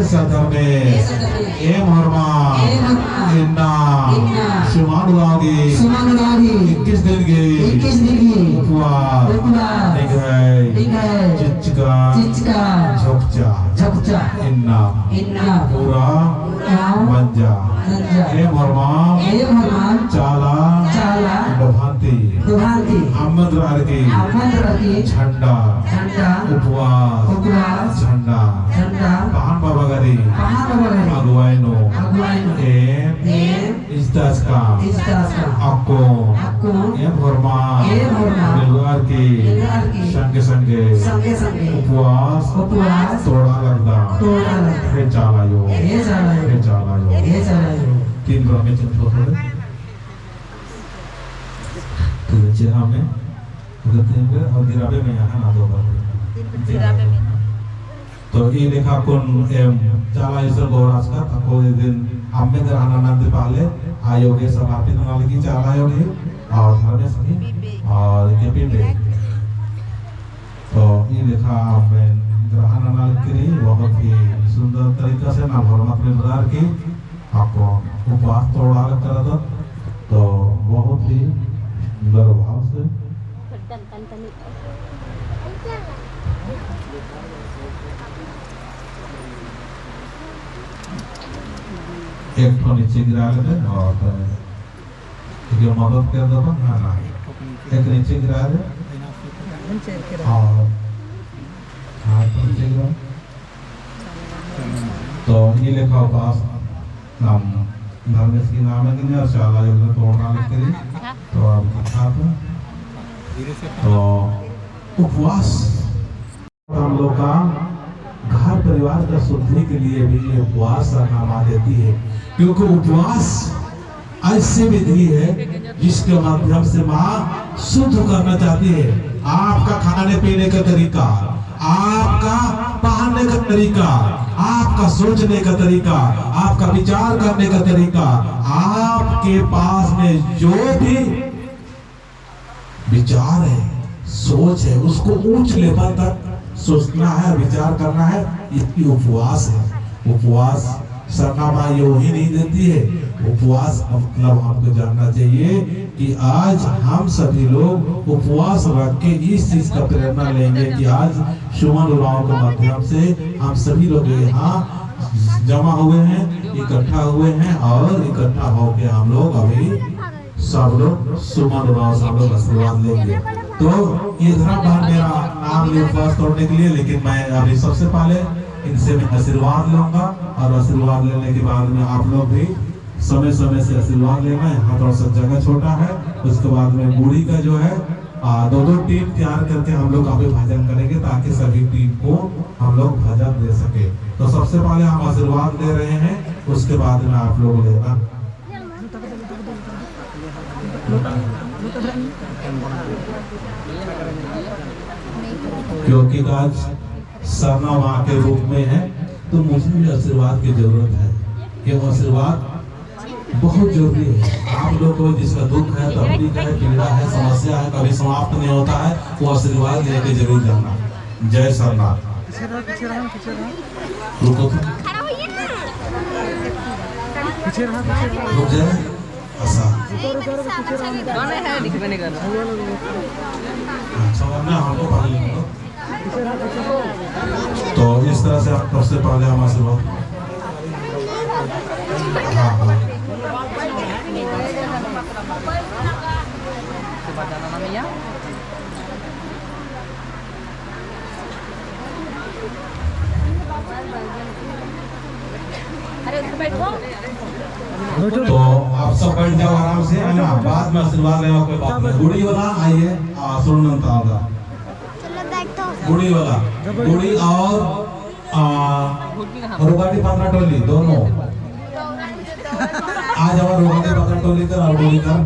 Sadame, Horma, Inna, Sumanulagi, 21 दिन के उपवास, चिचका, झोकचा, इन्ना, पूरा, मंजा, Horma, चाला, डभांती, अहमद रारकी, झंडा, उपवास, झंडा, पाहन बाबा गरी, अगुवाइनो, इस्तास्का, अक्को, Horma, मिलवार की, संगे, उपवास, तोड़ा लगदा, हे चाला यो, 3 ग्राम में चंपो थोड़े, तो चिराग में, और दिराबे में यहाँ ना 2 बार, तो ये देखा कौन चाला इसे गौराज का था कोई दिन हमें दराना नंदी पाले आयोगे समाप्ति नवाले की चाला योगी और धर्मे सभी और के पिंडे तो ये देखा हमें दराना नवाले की बहुत ही सुंदर तरीका से ना भरमात में बदार की आपको उपवास तोड़ा कर दो तो बहुत ही सुंदर भाव से एक तो नीचे गिरा लेते और एक मदद कर दो ना एक नीचे गिरा दे और हाथ नीचे गिरा तो ये लिखा पास नाम धर्मेश की नाम है कि नहीं और चाला योग तोड़ना लिख के तो अब आप तो उपवास हम लोग का घर परिवार का शुद्धि के लिए भी उपवास नामा देती है क्योंकि उपवास ऐसी विधि है जिसके माध्यम से माँ शुद्ध करना चाहती है आपका खाने पीने का तरीका आपका पहनने का तरीका आपका सोचने का तरीका आपका विचार करने का तरीका आपके पास में जो भी विचार है सोच है उसको ऊंच लेवल तक सोचना है विचार करना है इसकी उपवास है उपवास सरनामा यो ही नहीं देती है उपवास मतलब हमको जानना चाहिए कि आज हम सभी लोग उपवास रख के इस चीज का प्रेरणा लेंगे कि आज सुमन उराव के माध्यम से हम सभी लोग यहाँ जमा हुए हैं इकट्ठा हुए हैं और इकट्ठा होके हम लोग अभी सब लोग सुमन उराव सब लोग आशीर्वाद लेंगे तो ये धर्म मेरा नाम ले उपवास तोड़ने के लिए लेकिन मैं अभी सबसे पहले इनसे मैं आशीर्वाद लूंगा और आशीर्वाद लेने के बाद में आप लोग भी समय समय से आशीर्वाद लेना है यहाँ थोड़ा सा जगह छोटा है उसके बाद में बूढ़ी का जो है 2 टीम तैयार करके हम लोग अभी भजन करेंगे ताकि सभी टीम को हम लोग भजन दे सके तो सबसे पहले हम आशीर्वाद दे रहे हैं उसके बाद में आप लोग लेना क्योंकि आज सरना माँ के रूप में है तो मुझे भी आशीर्वाद की जरूरत है ये आशीर्वाद बहुत जरूरी है आप लोग को जिसका दुख है तकलीफ है पीड़ा है समस्या है कभी समाप्त नहीं होता है वो आशीर्वाद लेके जरूर जाना जय सरनाथ रुको रुक जाए ऐसा हमको पहले तो इस तरह से आप सबसे पहले हम आशीर्वाद तो आप सब बैठ जाओ आराम से है ना बाद में आशीर्वाद लेना कोई बात नहीं गुड़ी वाला आइए सुनता होगा गुड़ी वाला गुड़ी और रोगाटी 15 टोली दोनों आज हमारा रोगाटी 15 टोली कर और गुड़ी कर